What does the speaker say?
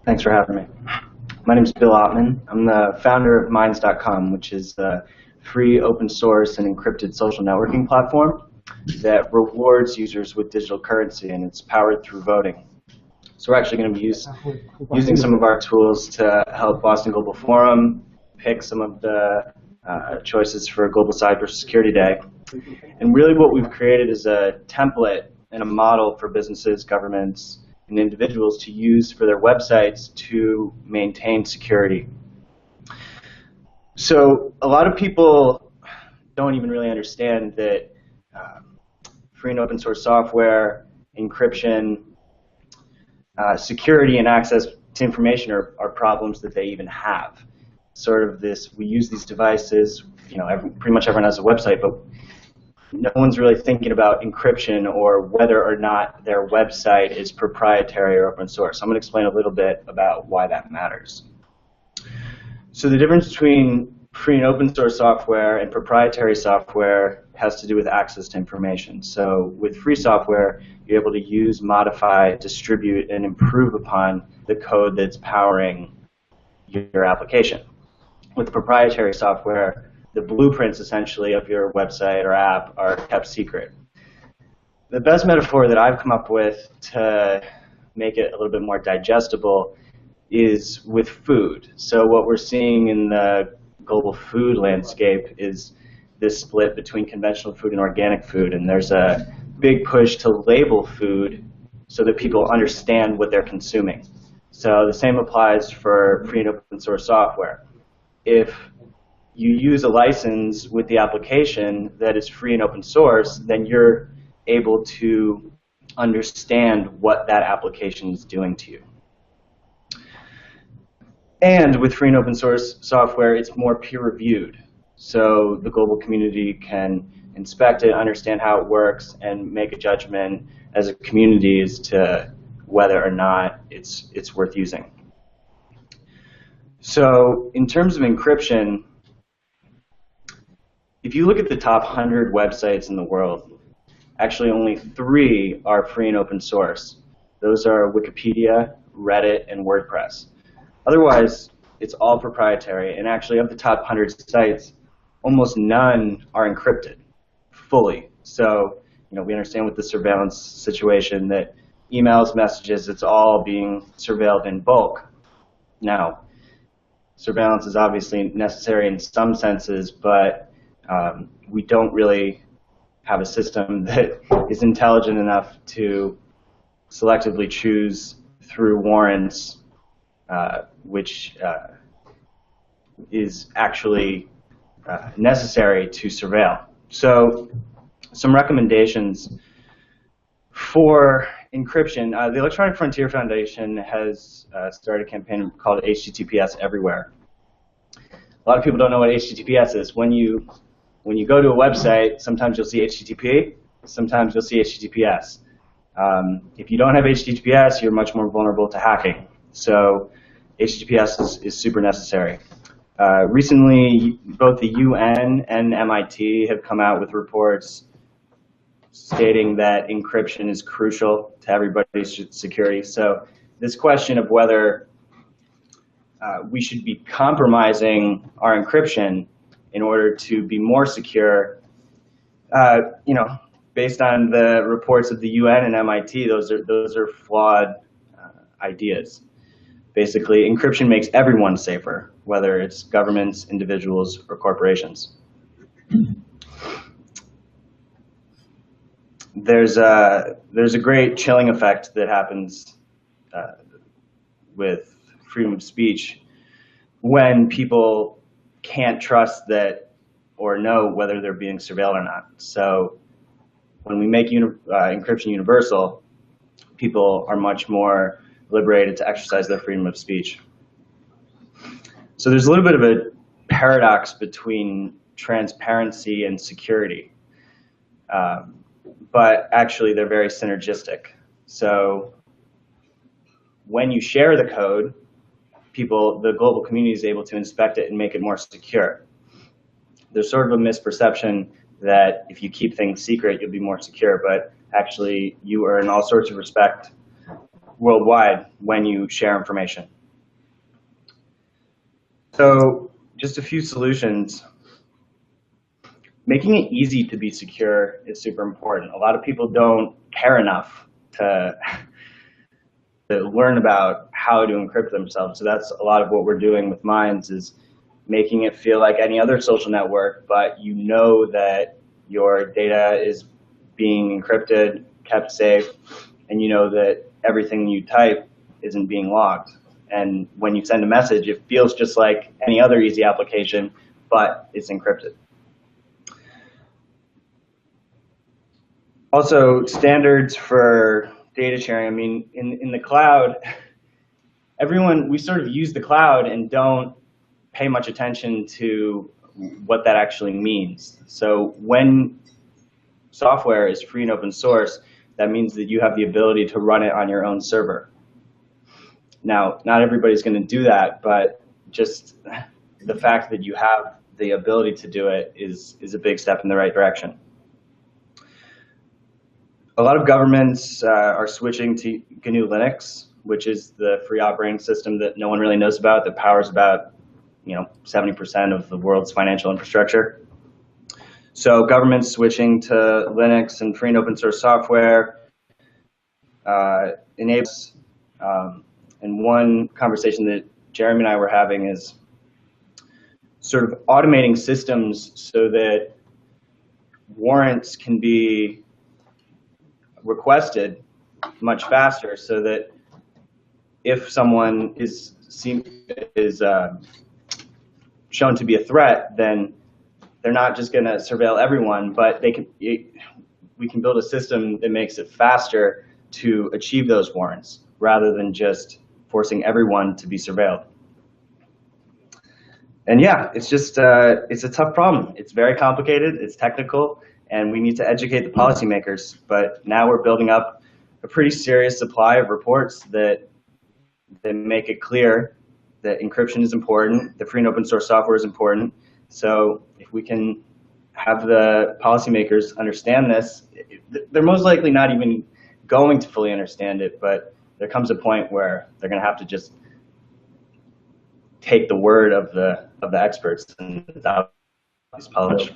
Thanks for having me. My name is Bill Ottman. I'm the founder of Minds.com, which is a free, open source, and encrypted social networking platform that rewards users with digital currency, and it's powered through voting. So we're actually going to be using some of our tools to help Boston Global Forum pick some of the choices for Global Cybersecurity Day. And really what we've created is a template and a model for businesses, governments, and individuals to use for their websites to maintain security. So a lot of people don't even really understand that free and open source software, encryption, security, and access to information are problems that they even have. Sort of this, we use these devices, pretty much everyone has a website, but no one's really thinking about encryption or whether or not their website is proprietary or open source. I'm going to explain a little bit about why that matters. So the difference between free and open source software and proprietary software has to do with access to information. So with free software, you're able to use, modify, distribute, and improve upon the code that's powering your application. With proprietary software, the blueprints essentially of your website or app are kept secret. The best metaphor that I've come up with to make it a little bit more digestible is with food. So what we're seeing in the global food landscape is this split between conventional food and organic food, and there's a big push to label food so that people understand what they're consuming. So the same applies for free and open source software. If you use a license with the application that is free and open source, then you're able to understand what that application is doing to you. And with free and open source software, it's more peer-reviewed. So the global community can inspect it, understand how it works, and make a judgment as a community as to whether or not it's worth using. So in terms of encryption, if you look at the top 100 websites in the world, actually only 3 are free and open source. Those are Wikipedia, Reddit, and WordPress. Otherwise, it's all proprietary, and actually of the top 100 sites, almost none are encrypted fully. So, we understand with the surveillance situation that emails, messages, it's all being surveilled in bulk. Now, surveillance is obviously necessary in some senses, but we don't really have a system that is intelligent enough to selectively choose through warrants which is actually necessary to surveil. So some recommendations for encryption. The Electronic Frontier Foundation has started a campaign called HTTPS Everywhere. A lot of people don't know what HTTPS is. When you go to a website, sometimes you'll see HTTP, sometimes you'll see HTTPS. If you don't have HTTPS, you're much more vulnerable to hacking. So HTTPS is super necessary. Recently, both the UN and MIT have come out with reports stating that encryption is crucial to everybody's security. So this question of whether we should be compromising our encryption in order to be more secure, based on the reports of the UN and MIT, those are flawed ideas. Basically, encryption makes everyone safer, whether it's governments, individuals, or corporations. There's a great chilling effect that happens with freedom of speech when people can't trust that or know whether they're being surveilled or not. So when we make encryption universal, people are much more liberated to exercise their freedom of speech. So there's a little bit of a paradox between transparency and security, but actually they're very synergistic. So when you share the code, the global community is able to inspect it and make it more secure. There's sort of a misperception that if you keep things secret, you'll be more secure, but actually you earn all sorts of respect worldwide when you share information. So just a few solutions. Making it easy to be secure is super important. A lot of people don't care enough to learn about how to encrypt themselves. So that's a lot of what we're doing with Minds, is making it feel like any other social network, but you know that your data is being encrypted, kept safe, and you know that everything you type isn't being logged. And when you send a message, it feels just like any other easy application, but it's encrypted. Also, standards for data sharing. I mean, in the cloud, we sort of use the cloud and don't pay much attention to what that actually means. So when software is free and open source, that means that you have the ability to run it on your own server. Now, not everybody's going to do that, but just the fact that you have the ability to do it is a big step in the right direction. A lot of governments are switching to GNU Linux, which is the free operating system that no one really knows about, that powers about 70% of the world's financial infrastructure. So governments switching to Linux and free and open source software enables, and one conversation that Jeremy and I were having is sort of automating systems so that warrants can be requested much faster, so that if someone is shown to be a threat, then they're not just going to surveil everyone, but we can build a system that makes it faster to achieve those warrants, rather than just forcing everyone to be surveilled. And yeah, it's just it's a tough problem. It's very complicated. It's technical, and we need to educate the policymakers. But now we're building up a pretty serious supply of reports that make it clear that encryption is important, that free and open source software is important. So if we can have the policymakers understand this, they're most likely not even going to fully understand it, but there comes a point where they're going to have to just take the word of the experts and without these published.